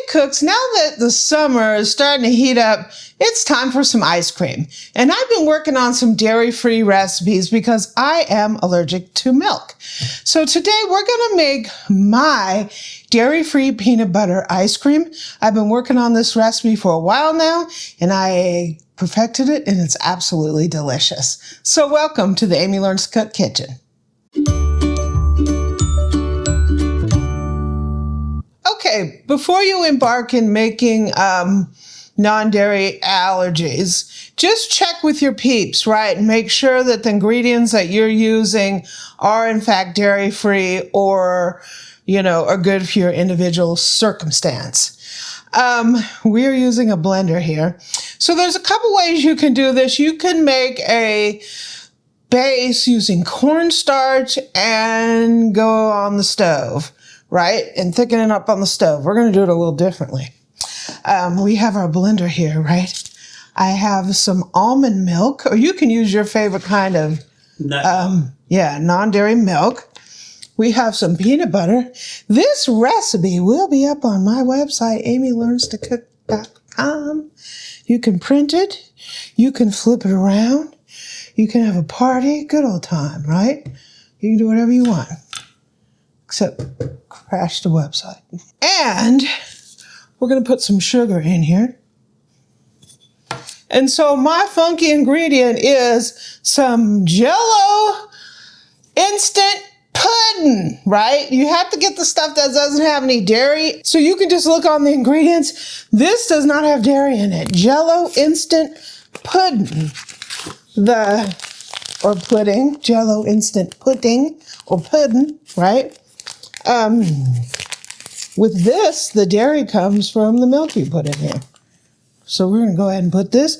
cooks, now that the summer is starting to heat up, it's time for some ice cream. And I've been working on some dairy-free recipes because I am allergic to milk. So today we're going to make my dairy-free peanut butter ice cream. I've been working on this recipe for a while now, and I perfected it, and it's absolutely delicious. So welcome to the Amy Learns to Cook kitchen. Okay, before you embark in making non-dairy allergies, just check with your peeps, right? And make sure that the ingredients that you're using are in fact dairy-free or, are good for your individual circumstance. We're using a blender here. So there's a couple ways you can do this. You can make a base using cornstarch and go on the stove, right? And thicken it up on the stove. We're going to do it a little differently. We have our blender here, right? I have some almond milk, or you can use your favorite kind of, non-dairy milk. We have some peanut butter. This recipe will be up on my website, AmyLearnsToCook.com. You can print it. You can flip it around. You can have a party. Good old time, right? You can do whatever you want, except crash the website. And we're going to put some sugar in here. And so my funky ingredient is some Jell-O instant pudding, right? You have to get the stuff that doesn't have any dairy. So you can just look on the ingredients. This does not have dairy in it. Jell-O instant pudding. Pudding. Jell-O instant pudding or pudding, right? With this, the dairy comes from the milk you put in here. So we're going to go ahead and put this.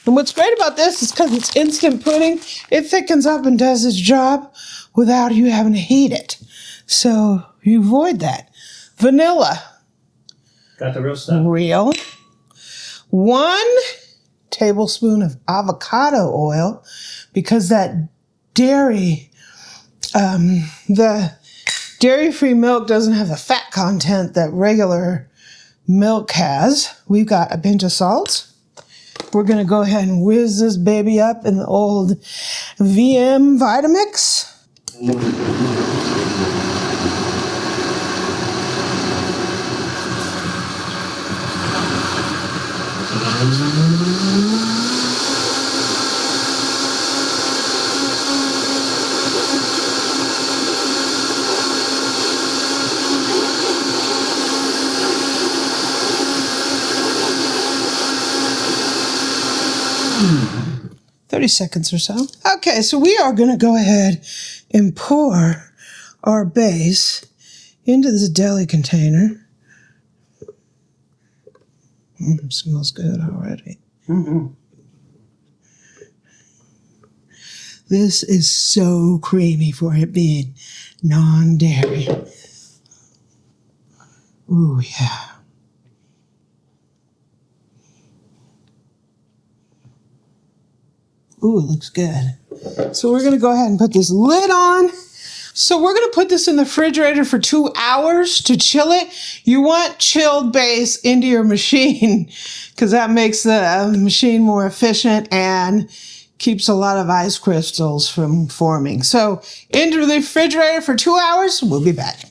And what's great about this is because it's instant pudding, it thickens up and does its job without you having to heat it. So you avoid that. Vanilla. Got the real stuff. Real. 1 tablespoon of avocado oil, because that dairy, the dairy-free milk doesn't have the fat content that regular milk has. We've got a pinch of salt. We're going to go ahead and whiz this baby up in the old VM Vitamix. Hmm. 30 seconds or so. Okay, so we are going to go ahead and pour our base into this deli container. Smells good already. Mm-hmm. This is so creamy for it being non-dairy. Ooh, yeah. Ooh, it looks good. So we're going to go ahead and put this lid on. So we're going to put this in the refrigerator for 2 hours to chill it. You want chilled base into your machine because that makes the machine more efficient and keeps a lot of ice crystals from forming. So into the refrigerator for 2 hours. We'll be back.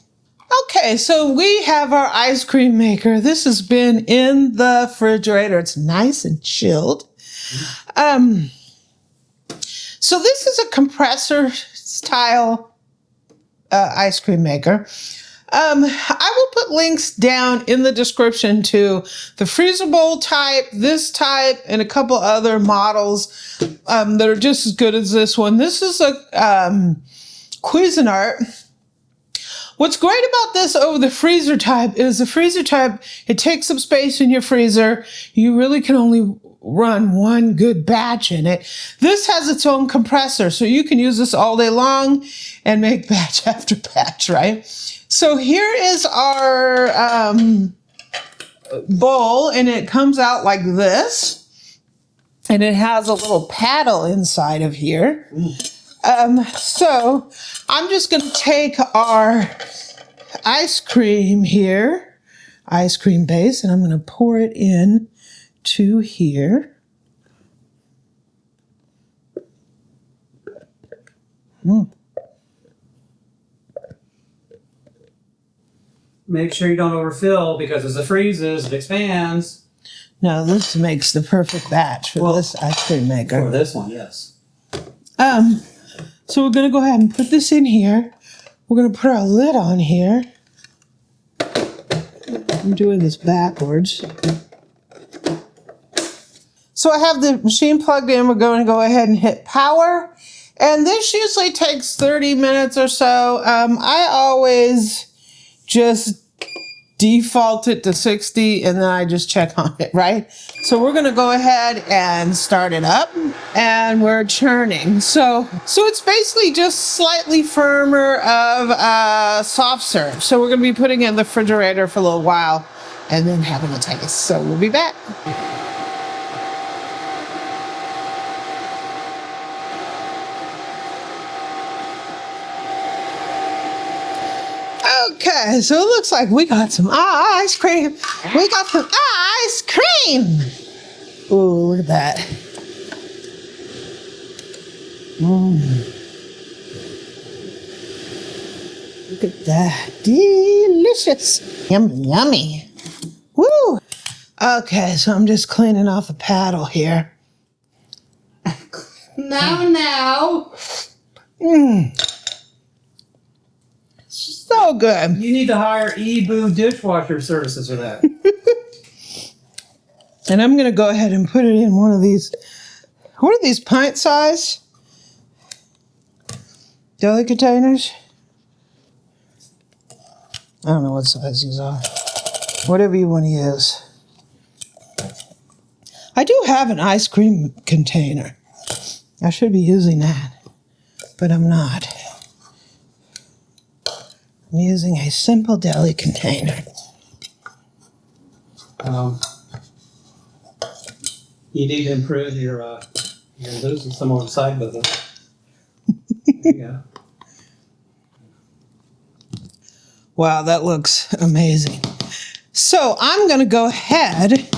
Okay, so we have our ice cream maker. This has been in the refrigerator. It's nice and chilled. So this is a compressor style ice cream maker. I will put links down in the description to the freezable type, this type, and a couple other models that are just as good as this one. This is a Cuisinart. What's great about this over the freezer type is the freezer type, it takes up space in your freezer. You really can only run one good batch in it. This has its own compressor, so you can use this all day long and make batch after batch, right? So here is our bowl, and it comes out like this, and it has a little paddle inside of here. So I'm just going to take our ice cream here, ice cream base, and I'm going to pour it in to here. Make sure you don't overfill because as it freezes, it expands. Now this makes the perfect batch for this ice cream maker. For this one, yes. So we're going to go ahead and put this in here. We're going to put our lid on here. I'm doing this backwards. So I have the machine plugged in. We're going to go ahead and hit power. And this usually takes 30 minutes or so. I always just default it to 60 and then I just check on it, right? So we're gonna go ahead and start it up and we're churning. So it's basically just slightly firmer of soft serve. So we're gonna be putting it in the refrigerator for a little while and then having a taste. So we'll be back. Okay, so it looks like we got some ice cream. We got some ice cream. Ooh, look at that. Look at that. Delicious. Yummy, yummy. Woo. Okay, so I'm just cleaning off the paddle here. Now. So good. You need to hire eBoo dishwasher services for that. And I'm going to go ahead and put it in one of these. What are these, pint size deli containers? I don't know what size these are. Whatever you want to use. I do have an ice cream container. I should be using that, but I'm not. I'm using a simple deli container. You need to improve your you're losing some on the side with it. There you go. Wow, that looks amazing. So I'm going to go ahead,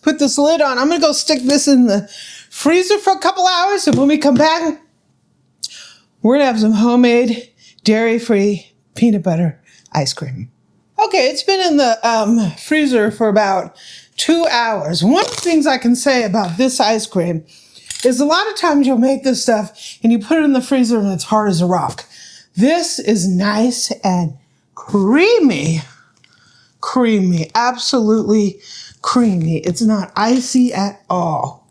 put this lid on. I'm going to go stick this in the freezer for a couple hours, and when we come back, we're going to have some homemade, dairy-free peanut butter ice cream. Okay, it's been in the freezer for about 2 hours. One of the things I can say about this ice cream is a lot of times you'll make this stuff and you put it in the freezer and it's hard as a rock. This is nice and creamy. Creamy, absolutely creamy. It's not icy at all.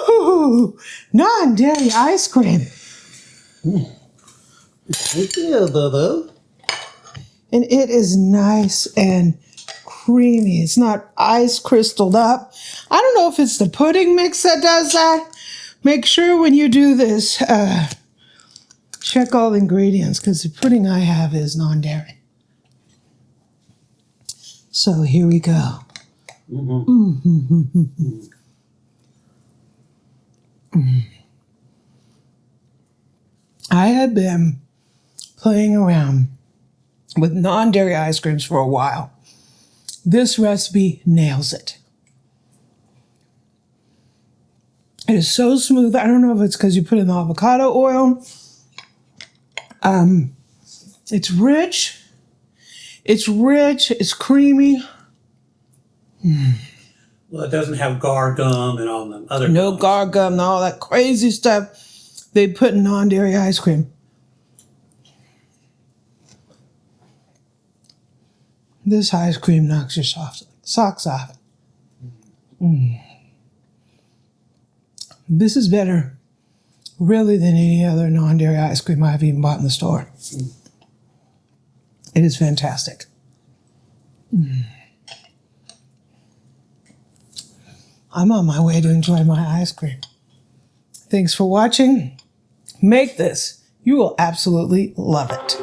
Woo! Non-dairy ice cream. And it is nice and creamy. It's not ice crystalled up. I don't know if it's the pudding mix that does that. Make sure when you do this, check all the ingredients because the pudding I have is non-dairy. So here we go. I had been playing around with non-dairy ice creams for a while. This recipe nails it. It is so smooth. I don't know if it's because you put in the avocado oil. It's rich. It's creamy. Well, it doesn't have gar gum and all the other. No gums. gar gum and all that crazy stuff they put in non-dairy ice cream. This ice cream knocks your socks off. This is better, really, than any other non-dairy ice cream I've even bought in the store. It is fantastic. I'm on my way to enjoy my ice cream. Thanks for watching. Make this. You will absolutely love it.